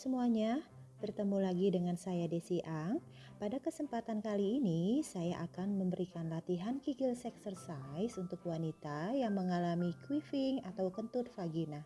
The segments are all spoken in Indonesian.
semuanya, bertemu lagi dengan saya Desi Ang. Pada kesempatan kali ini, saya akan memberikan latihan Kegel exercise untuk wanita yang mengalami queefing atau kentut vagina.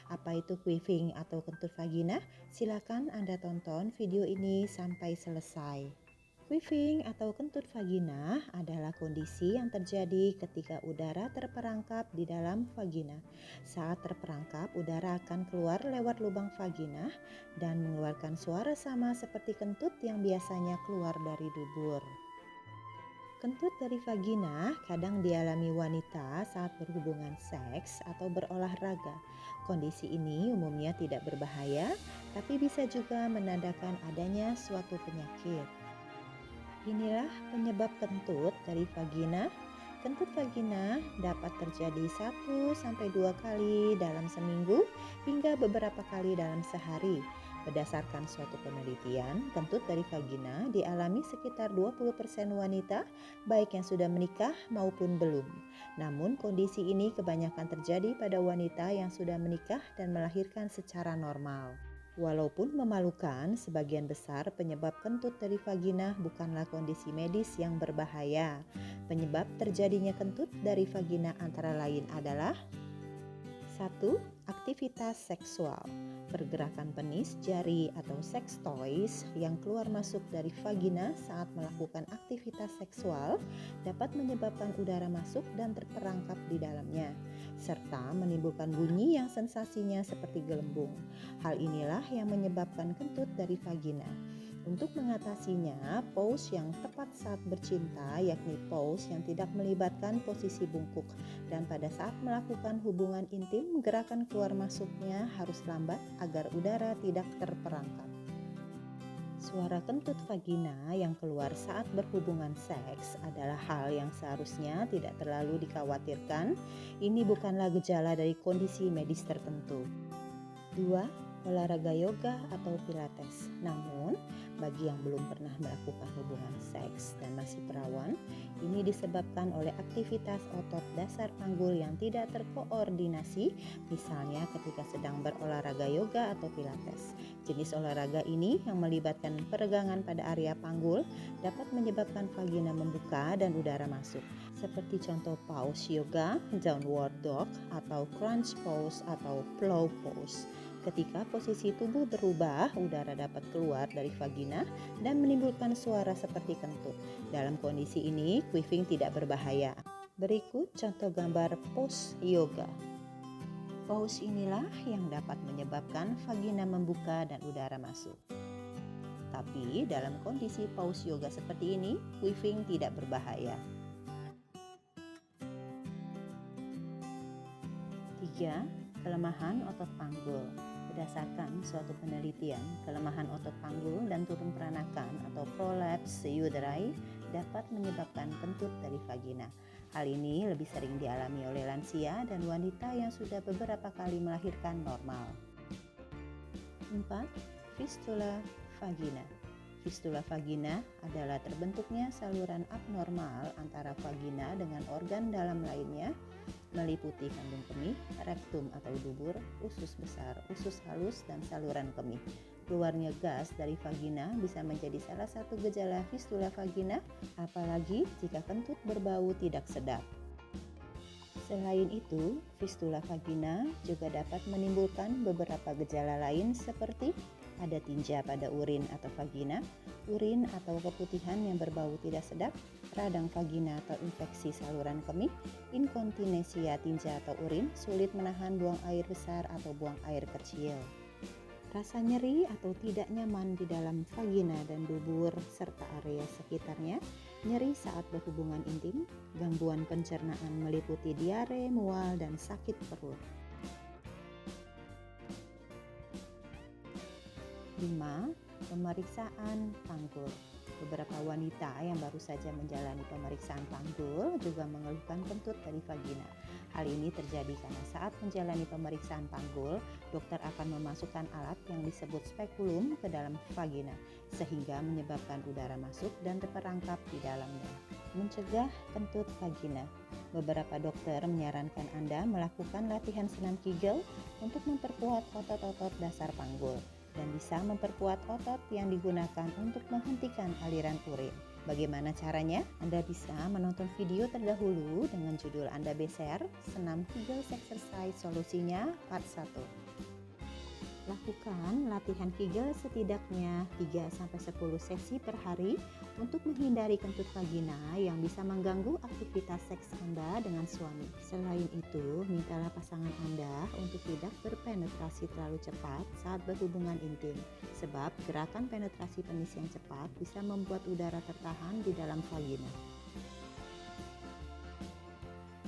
Apa itu queefing atau kentut vagina? Silakan Anda tonton video ini sampai selesai. Queefing atau kentut vagina adalah kondisi yang terjadi ketika udara terperangkap di dalam vagina. Saat terperangkap, udara akan keluar lewat lubang vagina dan mengeluarkan suara sama seperti kentut yang biasanya keluar dari dubur. Kentut dari vagina kadang dialami wanita saat berhubungan seks atau berolahraga. Kondisi ini umumnya tidak berbahaya, tapi bisa juga menandakan adanya suatu penyakit. Inilah penyebab kentut dari vagina. Kentut vagina dapat terjadi 1-2 kali dalam seminggu hingga beberapa kali dalam sehari. Berdasarkan suatu penelitian, kentut dari vagina dialami sekitar 20% wanita, baik yang sudah menikah maupun belum. Namun kondisi ini kebanyakan terjadi pada wanita yang sudah menikah dan melahirkan secara normal. Walaupun memalukan, sebagian besar penyebab kentut dari vagina bukanlah kondisi medis yang berbahaya. Penyebab terjadinya kentut dari vagina antara lain adalah 1. Aktivitas seksual. Pergerakan penis, jari, atau sex toys yang keluar masuk dari vagina saat melakukan aktivitas seksual dapat menyebabkan udara masuk dan terperangkap di dalamnya, serta menimbulkan bunyi yang sensasinya seperti gelembung. Hal inilah yang menyebabkan kentut dari vagina. Untuk mengatasinya, pose yang tepat saat bercinta, yakni pose yang tidak melibatkan posisi bungkuk, dan pada saat melakukan hubungan intim, gerakan keluar masuknya harus lambat agar udara tidak terperangkap. Suara kentut vagina yang keluar saat berhubungan seks adalah hal yang seharusnya tidak terlalu dikhawatirkan. Ini bukanlah gejala dari kondisi medis tertentu. 2. Olahraga yoga atau pilates. Namun, bagi yang belum pernah melakukan hubungan seks dan masih perawan, ini disebabkan oleh aktivitas otot dasar panggul yang tidak terkoordinasi, misalnya ketika sedang berolahraga yoga atau pilates. Jenis olahraga ini yang melibatkan peregangan pada area panggul dapat menyebabkan vagina membuka dan udara masuk, seperti contoh pose yoga, downward dog, atau crunch pose atau plow pose. Ketika posisi tubuh berubah, udara dapat keluar dari vagina dan menimbulkan suara seperti kentut. Dalam kondisi ini, queefing tidak berbahaya. Berikut contoh gambar pose yoga. Pose inilah yang dapat menyebabkan vagina membuka dan udara masuk. Tapi dalam kondisi pose yoga seperti ini, queefing tidak berbahaya. 3. Kelemahan otot panggul. Berdasarkan suatu penelitian, kelemahan otot panggul dan turun peranakan atau prolapse uteri dapat menyebabkan kentut dari vagina. Hal ini lebih sering dialami oleh lansia dan wanita yang sudah beberapa kali melahirkan normal. 4. Fistula vagina. Fistula vagina adalah terbentuknya saluran abnormal antara vagina dengan organ dalam lainnya, meliputi kandung kemih, rektum atau dubur, usus besar, usus halus, dan saluran kemih. Keluarnya gas dari vagina bisa menjadi salah satu gejala fistula vagina, apalagi jika kentut berbau tidak sedap. Selain itu, fistula vagina juga dapat menimbulkan beberapa gejala lain seperti ada tinja pada urin atau vagina, urin atau keputihan yang berbau tidak sedap, radang vagina atau infeksi saluran kemih, inkontinensia tinja atau urin, sulit menahan buang air besar atau buang air kecil. Rasa nyeri atau tidak nyaman di dalam vagina dan dubur serta area sekitarnya, nyeri saat berhubungan intim, gangguan pencernaan meliputi diare, mual, dan sakit perut. 5. Pemeriksaan panggul. Beberapa wanita yang baru saja menjalani pemeriksaan panggul juga mengeluhkan kentut dari vagina. Hal ini terjadi karena saat menjalani pemeriksaan panggul, dokter akan memasukkan alat yang disebut spekulum ke dalam vagina, sehingga menyebabkan udara masuk dan terperangkap di dalamnya. Mencegah kentut vagina. Beberapa dokter menyarankan Anda melakukan latihan senam Kegel untuk memperkuat otot-otot dasar panggul. dan bisa memperkuat otot yang digunakan untuk menghentikan aliran urin. Bagaimana caranya? Anda bisa menonton video terdahulu dengan judul Anda Beser, Senam Kegel Exercise Solusinya Part 1. Lakukan latihan Kegel setidaknya 3-10 sesi per hari untuk menghindari kentut vagina yang bisa mengganggu aktivitas seks Anda dengan suami. Selain itu, mintalah pasangan Anda untuk tidak berpenetrasi terlalu cepat saat berhubungan intim, sebab gerakan penetrasi penis yang cepat bisa membuat udara tertahan di dalam vagina.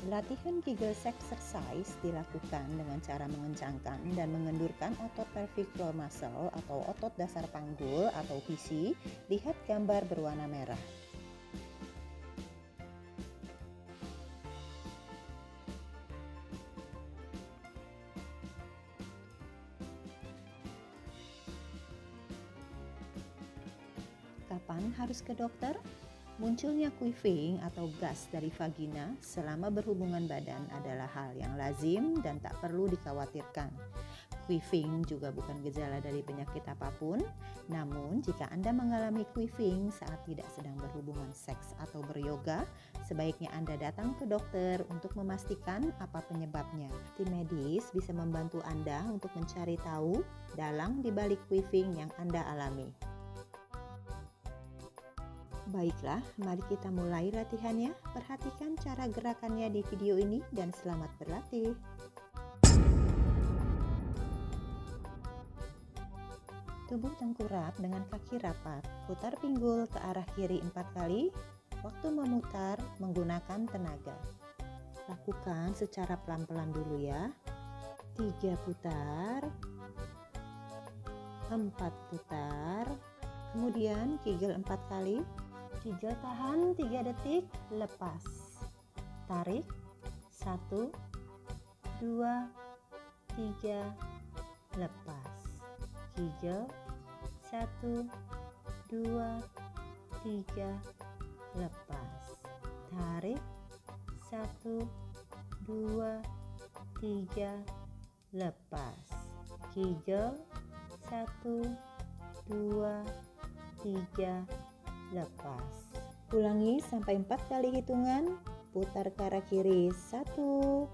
Latihan Kegel exercise dilakukan dengan cara mengencangkan dan mengendurkan otot pelvic floor muscle atau otot dasar panggul atau PC. Lihat gambar berwarna merah. Kapan harus ke dokter? Munculnya queefing atau gas dari vagina selama berhubungan badan adalah hal yang lazim dan tak perlu dikhawatirkan. Queefing juga bukan gejala dari penyakit apapun, namun jika Anda mengalami queefing saat tidak sedang berhubungan seks atau beryoga, sebaiknya Anda datang ke dokter untuk memastikan apa penyebabnya. Tim medis bisa membantu Anda untuk mencari tahu dalang di balik queefing yang Anda alami. Baiklah, mari kita mulai latihannya. Perhatikan cara gerakannya di video ini dan selamat berlatih. Tubuh tengkurap dengan kaki rapat. Putar pinggul ke arah kiri 4 kali. Waktu memutar menggunakan tenaga. Lakukan secara pelan-pelan dulu ya. 3 putar. 4 putar. Kemudian Kegel 4 kali. Kegel tahan 3 detik, lepas. Tarik 1, 2, 3, lepas. Kegel 1, 2, 3, lepas. Tarik 1, 2, 3, lepas. Kegel 1, 2, 3, lepas. Ulangi sampai 4 kali hitungan. Putar ke arah kiri 1, 2,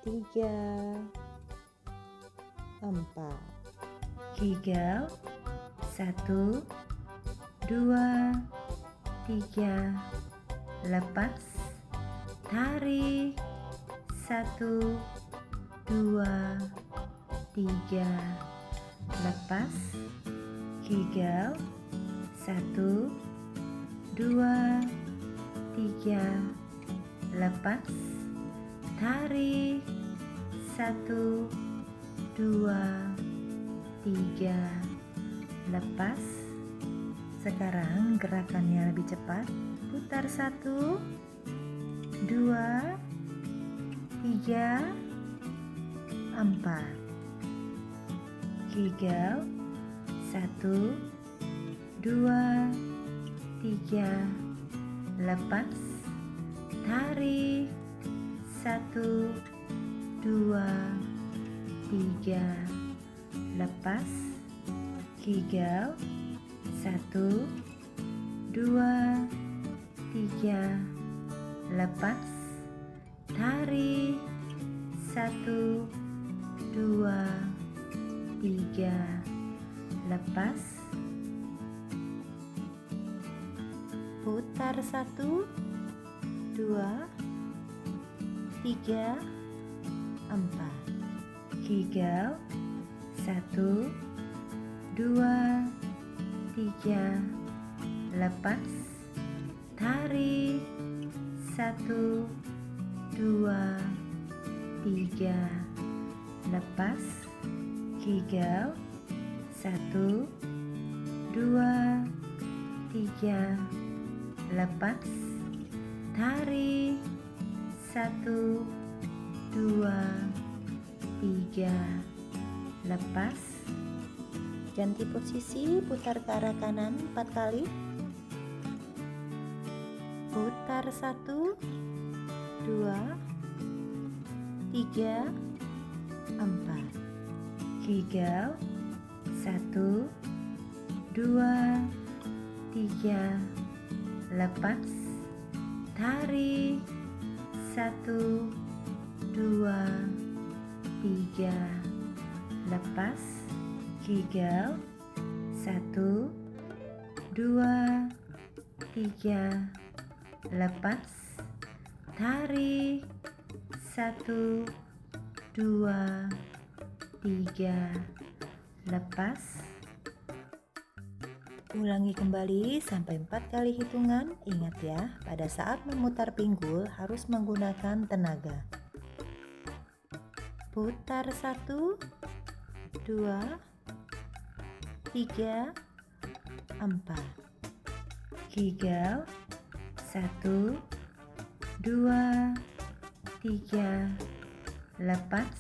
3, 4. Kegel 1, 2, 3, lepas. Tarik 1, 2, 3, lepas. Kegel 1, 2, 3, lepas. Tarik 1, 2, 3, lepas. Sekarang gerakannya lebih cepat. Putar 1, 2, 3, 4. Kegel 1, 2, 3, lepas. Tarik 1, 2, 3, lepas. Kegel 1, 2, 3, lepas. Tarik 1, 2, 3, lepas. Putar 1, 2, 3, 4. Kegel 1, 2, 3, lepas. Tarik 1, 2, 3, lepas. Kegel 1, 2, 3, lepas. Tarik 1, 2, 3, lepas. Ganti posisi, putar ke arah kanan 4 kali. Putar 1, 2, 3, 4. Kegel. 1, 2, 3. Lepas. Tarik. 1, 2, 3. Lepas. Kegel. 1, 2, 3. Lepas. Tarik. 1, 2, 3. Lepas. Ulangi kembali sampai 4 kali hitungan. Ingat ya, pada saat memutar pinggul harus menggunakan tenaga. Putar 1, 2, 3, 4. Kegel. 1, 2, 3. Lepas.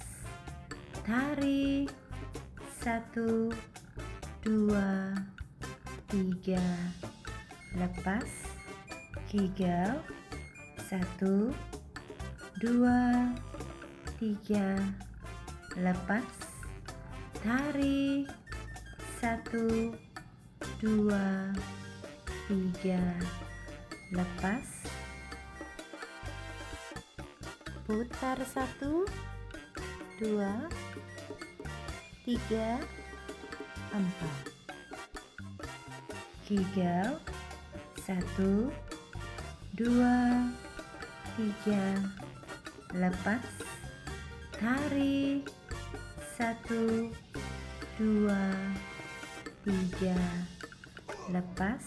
Tarik. 1, 2, 3. Lepas. Kegel. 1, 2, 3. Lepas. Tarik. 1, 2, 3. Lepas. Putar 1, 2, 3, 4. Kegel. 1, 2, 3. Lepas. Tarik. 1, 2, 3. Lepas.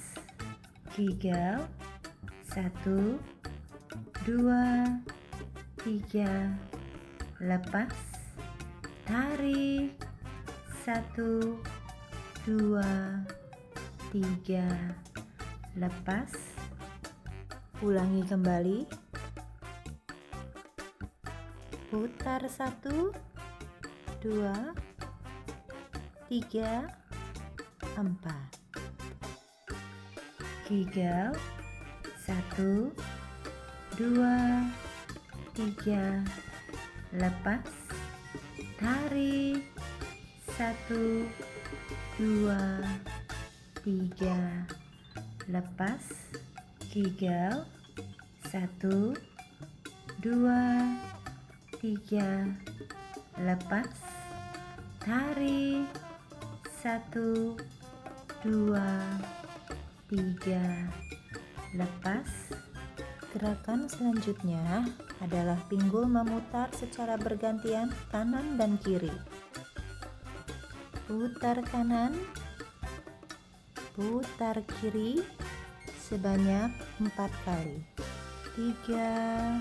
Kegel. 1, 2, 3. Lepas. Tarik. 1, 2, 3. Lepas. Ulangi kembali. Putar 1, 2, 3, 4. Kegel. 1, 2, 3. Lepas. Tarik. 1, 2, 3. Lepas. Kegel. 1, 2, 3. Lepas. Tarik. 1, 2, 3. Lepas. Gerakan selanjutnya adalah pinggul memutar secara bergantian kanan dan kiri. Putar kanan, putar kiri sebanyak 4 kali. 3,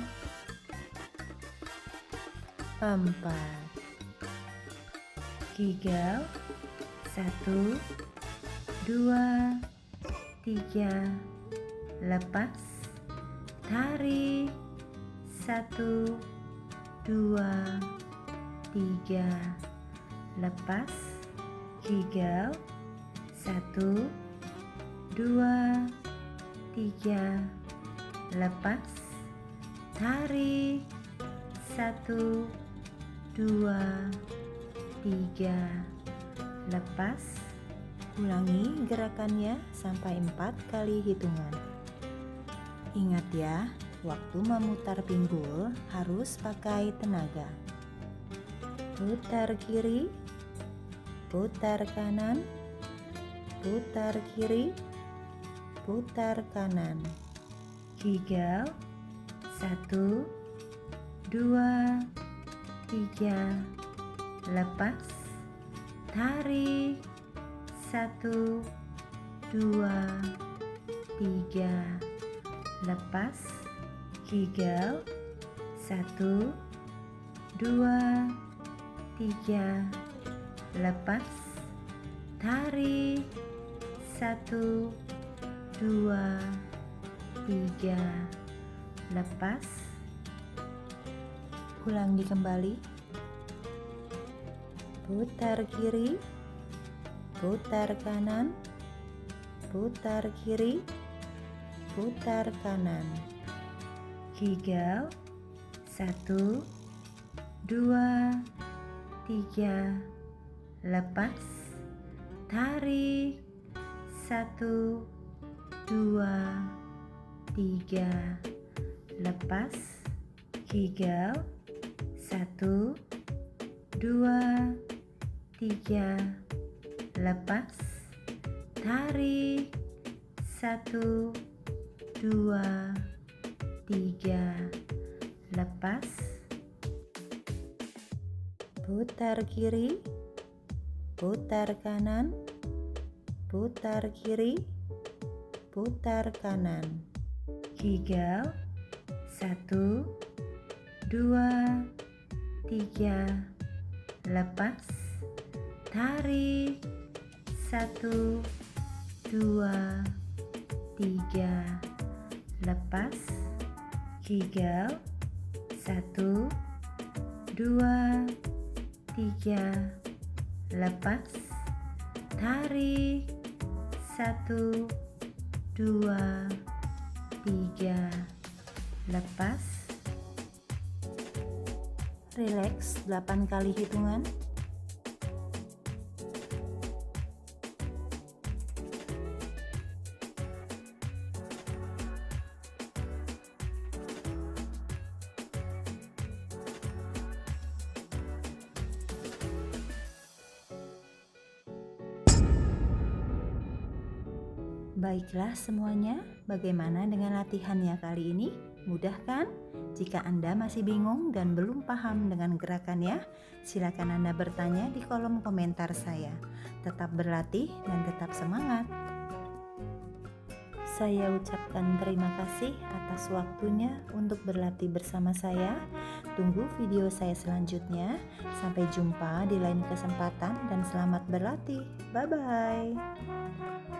4. Kegel. 1, 2, 3. Lepas. Tarik. 1, 2, 3. Lepas. Kegel. 1, 2, 3. Lepas. Tarik. 1, 2, 3. Lepas. Ulangi gerakannya sampai 4 kali hitungan. Ingat ya, waktu memutar pinggul harus pakai tenaga. Putar kiri, putar kanan, putar kiri, putar kanan. Kegel. 1, 2, 3. Lepas. Tarik. 1, 2, 3. Lepas. Kegel. 1, 2, 3. Lepas. Tarik. 1, 2, 3. Lepas. Ulangi kembali. Putar kiri, putar kanan, putar kiri, putar kanan. Kegel. 1, 2, 3, lepas, tarik, 1, 2, 3, lepas, kegel, 1, 2, 3, lepas, tarik, 1, 2, 3, lepas, putar kiri, putar kanan, putar kiri, putar kanan, kegel, 1, 2, 3, lepas, tarik, 1, 2, 3, lepas, kegel, 1, 2, 3, lepas, tarik, 1, 2, 3, lepas, rileks 8 kali hitungan. Baiklah semuanya, bagaimana dengan latihannya kali ini? Mudah kan? Jika Anda masih bingung dan belum paham dengan gerakannya, silakan Anda bertanya di kolom komentar saya. Tetap berlatih dan tetap semangat. Saya ucapkan terima kasih atas waktunya untuk berlatih bersama saya. Tunggu video saya selanjutnya. Sampai jumpa di lain kesempatan dan selamat berlatih. Bye-bye.